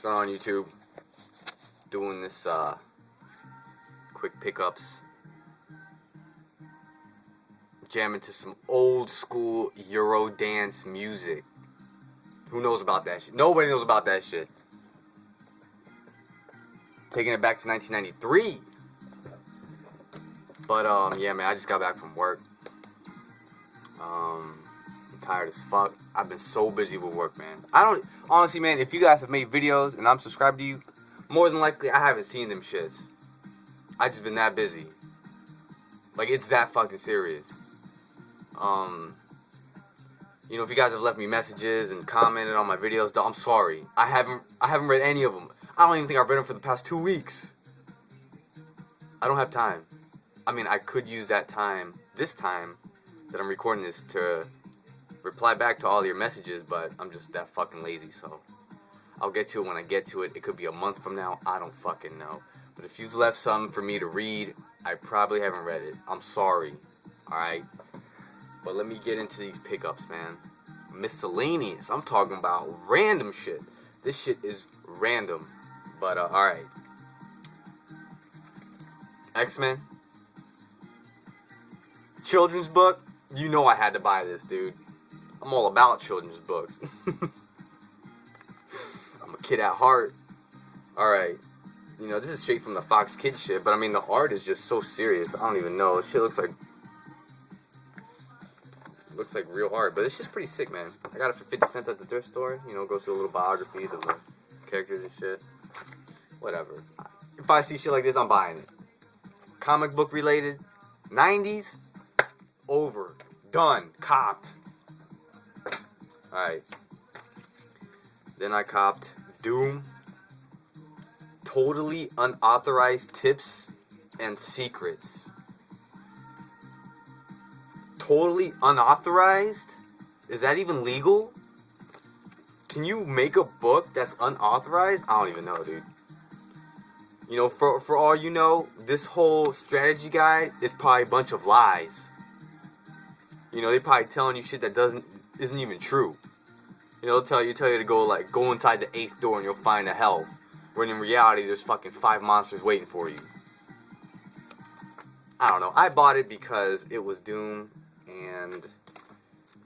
What's going on YouTube? Doing this quick pickups. Jamming to some old school Euro dance music. Who knows about that shit? Nobody knows about that shit. Taking it back to 1993. But yeah, man, I just got back from work. I'm tired as fuck. I've been so busy with work, man. Honestly, man, if you guys have made videos and I'm subscribed to you, more than likely I haven't seen them shits. I just been that busy. Like, it's that fucking serious. You know, if you guys have left me messages and commented on my videos, I'm sorry. I haven't read any of them. I don't even think I've read them for the past 2 weeks. I don't have time. I mean, I could use that time, this time that I'm recording this, to reply back to all your messages, but I'm just that fucking lazy, so I'll get to it when I get to it. It could be a month from now. I don't fucking know. But if you've left something for me to read, I probably haven't read it. I'm sorry. Alright? But let me get into these pickups, man. Miscellaneous. I'm talking about random shit. This shit is random. But, alright. XMen. Children's book. You know I had to buy this, dude. I'm all about children's books. I'm a kid at heart. Alright. You know, this is straight from the Fox Kids shit, but I mean, the art is just so serious. I don't even know. This shit looks like real art, but it's just pretty sick, man. I got it for 50 cents at the thrift store. You know, goes through little biographies of the characters and shit. Whatever. If I see shit like this, I'm buying it. Comic book related. 90s. Over. Done. Copped. Alright. Then I copped Doom. Totally unauthorized tips and secrets. Totally unauthorized? Is that even legal? Can you make a book that's unauthorized? I don't even know, dude. You know, for all you know, this whole strategy guide is probably a bunch of lies. You know, they're probably telling you shit that isn't even true. You know, they'll tell you to go inside the 8th door and you'll find a health. When in reality, there's fucking 5 monsters waiting for you. I don't know. I bought it because it was Doom, and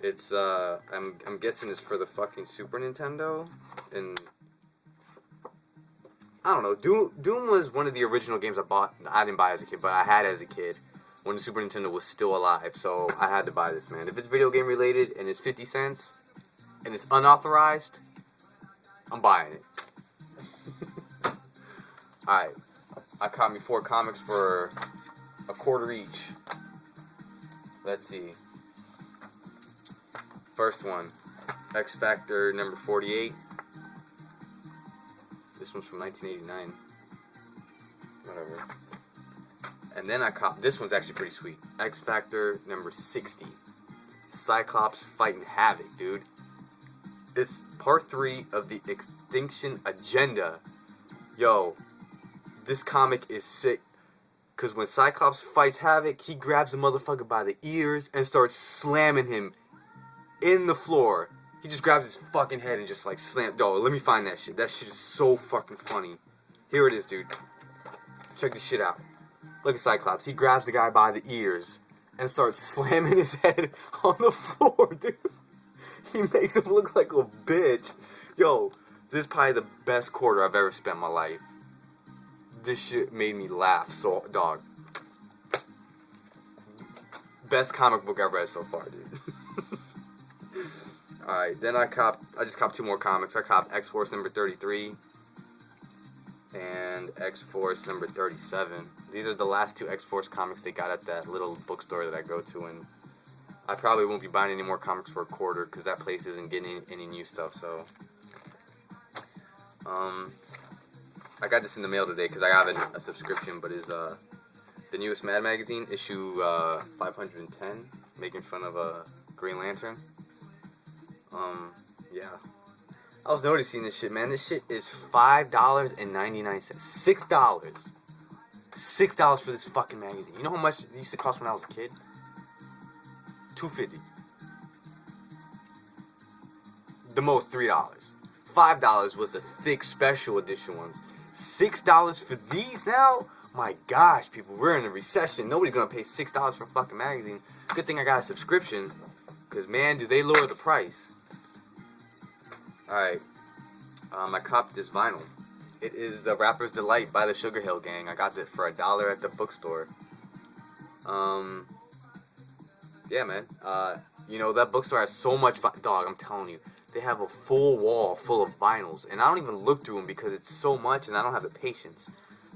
it's I'm guessing it's for the fucking Super Nintendo. And I don't know. Doom was one of the original games I bought. I didn't buy as a kid, but I had as a kid when the Super Nintendo was still alive. So I had to buy this, man. If it's video game related and it's 50 cents and it's unauthorized, I'm buying it. Alright, I caught me 4 comics for $0.25 each. Let's see. First one, X Factor number 48. This one's from 1989. Whatever. And then I caught, this one's actually pretty sweet. X Factor number 60. Cyclops fighting Havoc, dude. It's part 3 of the Extinction Agenda. Yo. This comic is sick, because when Cyclops fights Havoc, he grabs the motherfucker by the ears and starts slamming him in the floor. He just grabs his fucking head and just like Yo, let me find that shit. That shit is so fucking funny. Here it is, dude. Check this shit out. Look at Cyclops. He grabs the guy by the ears and starts slamming his head on the floor, dude. He makes him look like a bitch. Yo, this is probably the best quarter I've ever spent in my life. This shit made me laugh, so, dog. Best comic book I've read so far, dude. Alright, then I just copped 2 more comics. I copped XForce number 33 and XForce number 37. These are the last 2 XForce comics they got at that little bookstore that I go to, and I probably won't be buying any more comics for $0.25 because that place isn't getting any new stuff, so I got this in the mail today because I have a subscription, but it's the newest Mad magazine, issue 510, making fun of Green Lantern. Yeah. I was noticing this shit, man. This shit is $5.99. $6. $6 for this fucking magazine. You know how much it used to cost when I was a kid? $2.50. The most $3. $5 was the thick special edition ones. $6 for these now? My gosh, people, we're in a recession. Nobody's gonna pay $6 for a fucking magazine. Good thing I got a subscription, because man, do they lower the price. Alright, I copped this vinyl. It is The Rapper's Delight by the Sugar Hill Gang. I got it for $1 at the bookstore. Yeah, man. You know, that bookstore has so much dog, I'm telling you. They have a full wall full of vinyls, and I don't even look through them because it's so much, and I don't have the patience.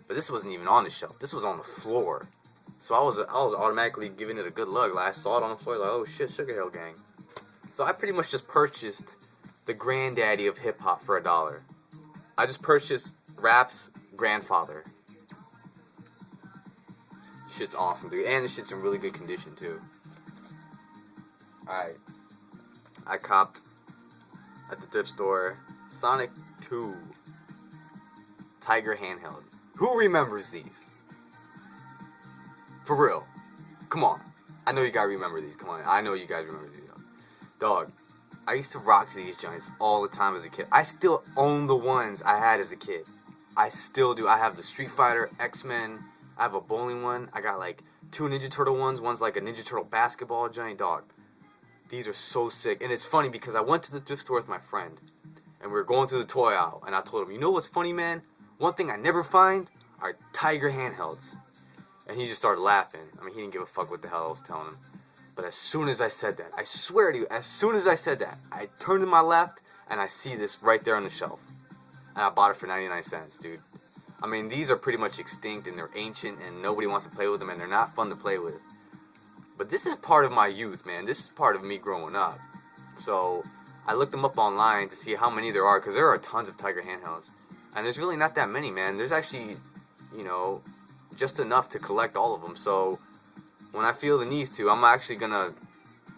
But this wasn't even on the shelf. This was on the floor. So I was automatically giving it a good look. Like, I saw it on the floor, like, oh shit, Sugar Hill Gang. So I pretty much just purchased the granddaddy of hip hop for $1. I just purchased rap's grandfather. Shit's awesome, dude, and this shit's in really good condition too. Alright, I copped at the thrift store Sonic 2 Tiger Handheld. Who remembers these? For real. Come on. I know you guys remember these. Come on. I know you guys remember these. Dog, I used to rock these joints all the time as a kid. I still own the ones I had as a kid. I still do. I have the Street Fighter, XMen. I have a bowling one. I got like 2 Ninja Turtle ones. One's like a Ninja Turtle basketball joint. Dog, these are so sick. And it's funny because I went to the thrift store with my friend, and we were going through the toy aisle, and I told him, you know what's funny, man? One thing I never find are Tiger handhelds. And he just started laughing. I mean, he didn't give a fuck what the hell I was telling him. But as soon as I said that, I swear to you, as soon as I said that, I turned to my left, and I see this right there on the shelf. And I bought it for 99 cents, dude. I mean, these are pretty much extinct, and they're ancient, and nobody wants to play with them, and they're not fun to play with. But this is part of my youth, man. This is part of me growing up. So I looked them up online to see how many there are, because there are tons of Tiger handhelds. And there's really not that many, man. There's actually, you know, just enough to collect all of them. So when I feel the need to, I'm actually going to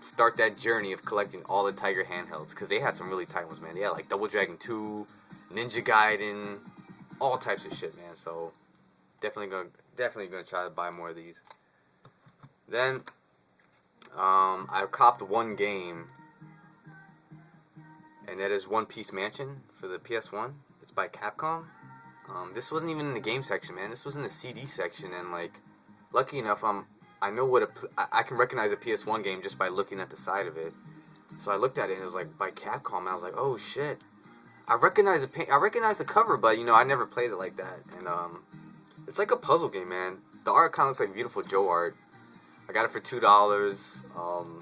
start that journey of collecting all the Tiger handhelds, because they had some really tight ones, man. They had like Double Dragon 2, Ninja Gaiden, all types of shit, man. So definitely gonna try to buy more of these. Then I copped one game, and that is One Piece Mansion for the PS1. It's by Capcom. This wasn't even in the game section, man. This was in the CD section, and like, lucky enough, I know what I can recognize a PS1 game just by looking at the side of it. So I looked at it, and it was like by Capcom, and I was like, oh shit. I recognize the cover, but you know, I never played it like that. And it's like a puzzle game, man. The art kind of looks like Beautiful Joe art. I got it for $2.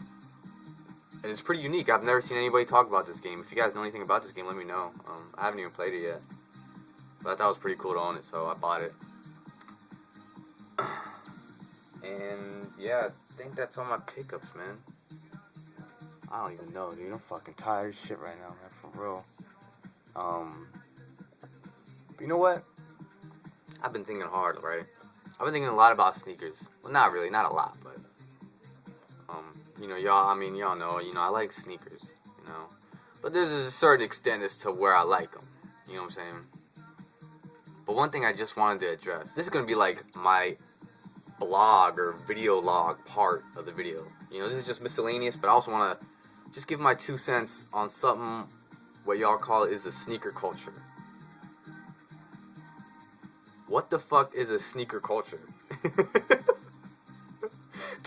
And it's pretty unique. I've never seen anybody talk about this game. If you guys know anything about this game, let me know. I haven't even played it yet, but I thought it was pretty cool to own it, so I bought it. And yeah, I think that's all my pickups, man. I don't even know, dude. I'm fucking tired as shit right now, man, for real. But you know what? I've been thinking hard, right? I've been thinking a lot about sneakers. Well, not really, not a lot, but you know, y'all know, you know, I like sneakers, you know, but there's a certain extent as to where I like them, you know what I'm saying? But one thing I just wanted to address, this is going to be like my blog or video log part of the video, you know, this is just miscellaneous, but I also want to just give my 2 cents on something, what y'all call is a sneaker culture. What the fuck is a sneaker culture?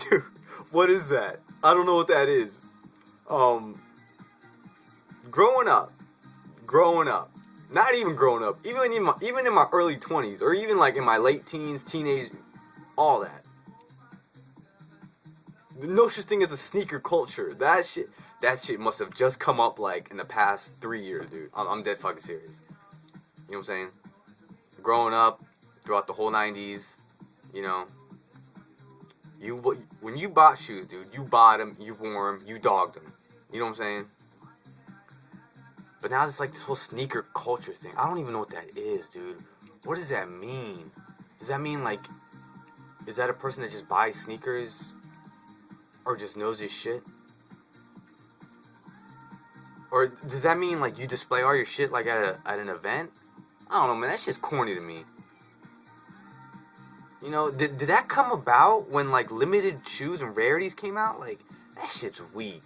Dude, what is that? I don't know what that is. Growing up, not even growing up, even in my early 20s, or even like in my late teens, teenage, all that. No such thing as a sneaker culture. That shit must have just come up like in the past 3 years, dude. I'm dead fucking serious. You know what I'm saying? Growing up, throughout the whole 90s, you know, when you bought shoes, dude, you bought them, you wore them, you dogged them. You know what I'm saying? But now it's like this whole sneaker culture thing. I don't even know what that is, dude. What does that mean? Does that mean like, is that a person that just buys sneakers or just knows his shit? Or does that mean like you display all your shit like at an event? I don't know, man. That shit's corny to me. You know, did that come about when like limited shoes and rarities came out? Like, that shit's weak.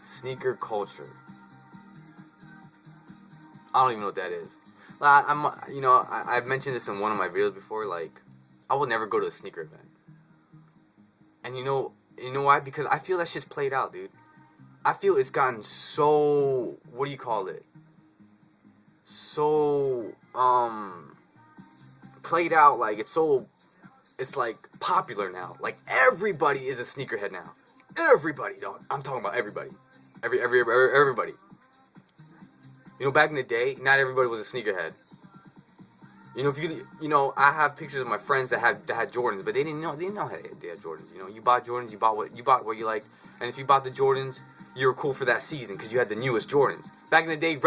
Sneaker culture. I don't even know what that is. I've mentioned this in one of my videos before. Like, I would never go to a sneaker event. And you know why? Because I feel that shit's played out, dude. I feel it's gotten so, what do you call it? So, played out, like, it's like popular now. Like, everybody is a sneakerhead now. Everybody, dog. I'm talking about everybody. Everybody. You know, back in the day, not everybody was a sneakerhead. You know, I have pictures of my friends that had Jordans, but they didn't know they had Jordans. You know, you bought Jordans, you bought what you liked, and if you bought the Jordans, you were cool for that season because you had the newest Jordans. Back in the day, I'm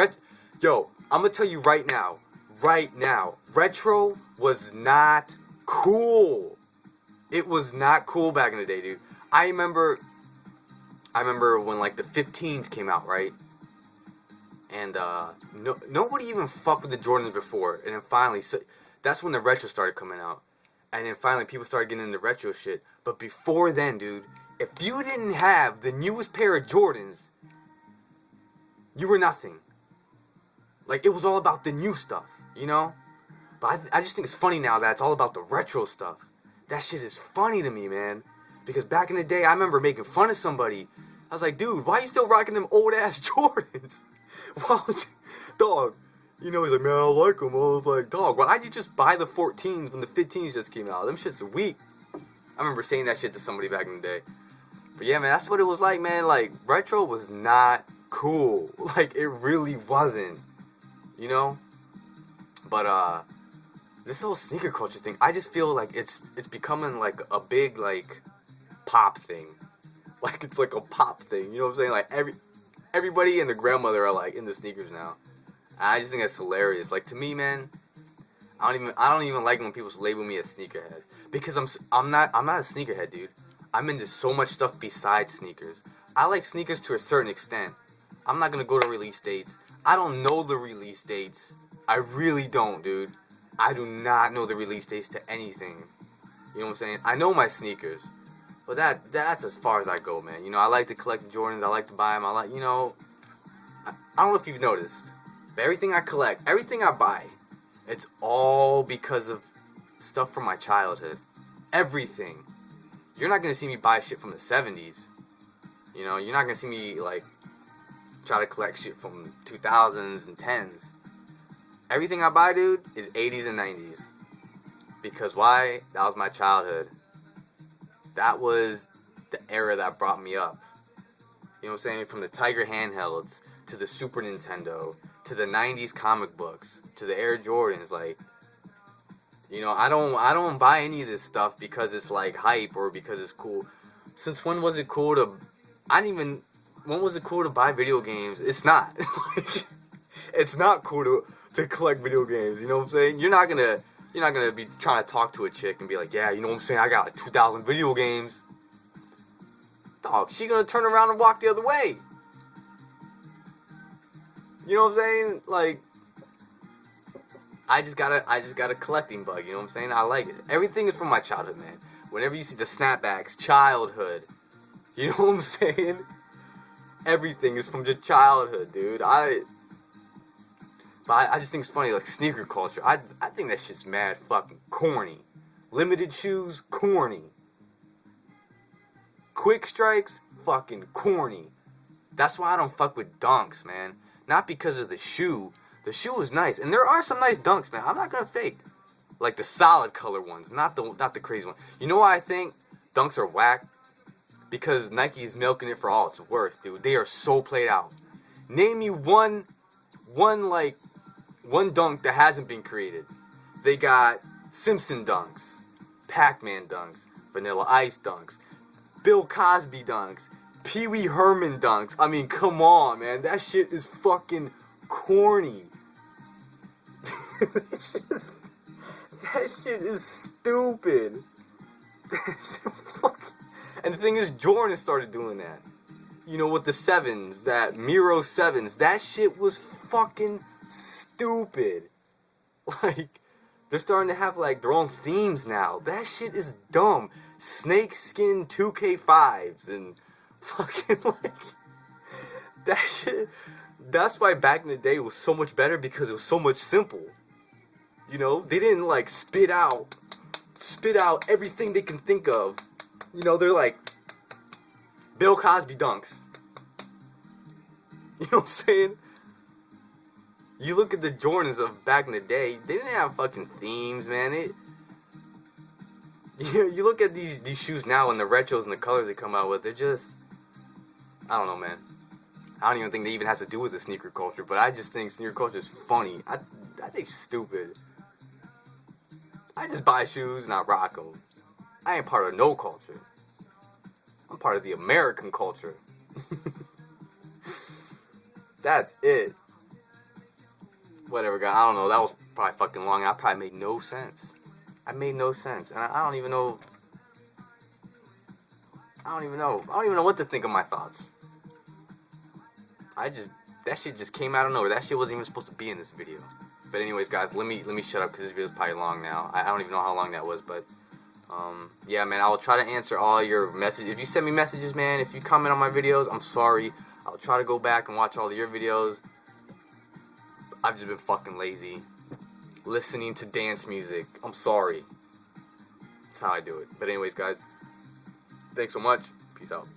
gonna tell you right now, retro was not cool. It was not cool back in the day, dude. I remember when like the 15s came out, right? And nobody even fucked with the Jordans before, and then finally, that's when the retro started coming out, and then finally people started getting into retro shit. But before then, dude, if you didn't have the newest pair of Jordans, you were nothing. Like, it was all about the new stuff, you know? But I just think it's funny now that it's all about the retro stuff. That shit is funny to me, man. Because back in the day, I remember making fun of somebody. I was like, dude, why are you still rocking them old-ass Jordans? Well, dog, you know, he's like, man, I don't like them. I was like, dog, why'd you just buy the 14s when the 15s just came out? Them shits are weak. I remember saying that shit to somebody back in the day. But yeah, man, that's what it was like, man. Like, retro was not cool. Like, it really wasn't, you know? But, this whole sneaker culture thing, I just feel like it's becoming, like, a big, like, pop thing. Like, it's like a pop thing, you know what I'm saying? Like, everybody and their grandmother are, like, into sneakers now. I just think that's hilarious. Like, to me, man, I don't even like when people label me a sneakerhead, because I'm not a sneakerhead, dude. I'm into so much stuff besides sneakers. I like sneakers to a certain extent. I'm not gonna go to release dates. I don't know the release dates. I really don't, dude. I do not know the release dates to anything. You know what I'm saying? I know my sneakers, but that's as far as I go, man. You know, I like to collect Jordans. I like to buy them. I like, you know, I don't know if you've noticed, but everything I collect, everything I buy, it's all because of stuff from my childhood. Everything. You're not going to see me buy shit from the 70s. You know, you're not going to see me, like, try to collect shit from 2000s and 10s. Everything I buy, dude, is 80s and 90s. Because why? That was my childhood. That was the era that brought me up. You know what I'm saying? From the Tiger handhelds, to the Super Nintendo, to the 90s comic books, to the Air Jordans, like, you know, I don't buy any of this stuff because it's like hype or because it's cool. Since when was it cool to when was it cool to buy video games? It's not. It's not cool to collect video games, you know what I'm saying? You're not gonna be trying to talk to a chick and be like, yeah, you know what I'm saying, I got like 2,000 video games. Dog, she gonna turn around and walk the other way. You know what I'm saying? Like, I just got a collecting bug, you know what I'm saying? I like it. Everything is from my childhood, man. Whenever you see the snapbacks, childhood. You know what I'm saying? Everything is from your childhood, dude. But I just think it's funny, like, sneaker culture. I think that shit's mad fucking corny. Limited shoes, corny. Quick strikes, fucking corny. That's why I don't fuck with dunks, man. Not because of the shoe. The shoe is nice, and there are some nice dunks, man. I'm not gonna fake, like the solid color ones, not the crazy one. You know why I think dunks are whack? Because Nike is milking it for all it's worth, dude. They are so played out. Name me one dunk that hasn't been created. They got Simpson dunks, Pac-Man dunks, Vanilla Ice dunks, Bill Cosby dunks, Pee Wee Herman dunks. I mean, come on, man. That shit is fucking corny. That shit is stupid. And the thing is, Jordan started doing that. You know, with the 7s, that Miro 7s. That shit was fucking stupid. Like, they're starting to have, like, their own themes now. That shit is dumb. Snakeskin 2K5s and fucking, like, that shit. That's why back in the day it was so much better, because it was so much simple. You know, they didn't like spit out everything they can think of. You know, they're like Bill Cosby dunks. You know what I'm saying? You look at the Jordans of back in the day, they didn't have fucking themes, man. You look at these shoes now and the retros and the colors they come out with, they're just, I don't know, man. I don't even think they even has to do with the sneaker culture, but I just think sneaker culture is funny. I think it's stupid. I just buy shoes and I rock them. I ain't part of no culture. I'm part of the American culture. That's it. Whatever, guys. I don't know. That was probably fucking long. I probably made no sense. I made no sense. And I don't even know. I don't even know what to think of my thoughts. That shit just came out of nowhere. That shit wasn't even supposed to be in this video. But anyways, guys, let me shut up because this video is probably long now. I don't even know how long that was, but yeah, man, I will try to answer all your messages. If you send me messages, man, if you comment on my videos, I'm sorry. I'll try to go back and watch all of your videos. I've just been fucking lazy. Listening to dance music. I'm sorry. That's how I do it. But anyways, guys, thanks so much. Peace out.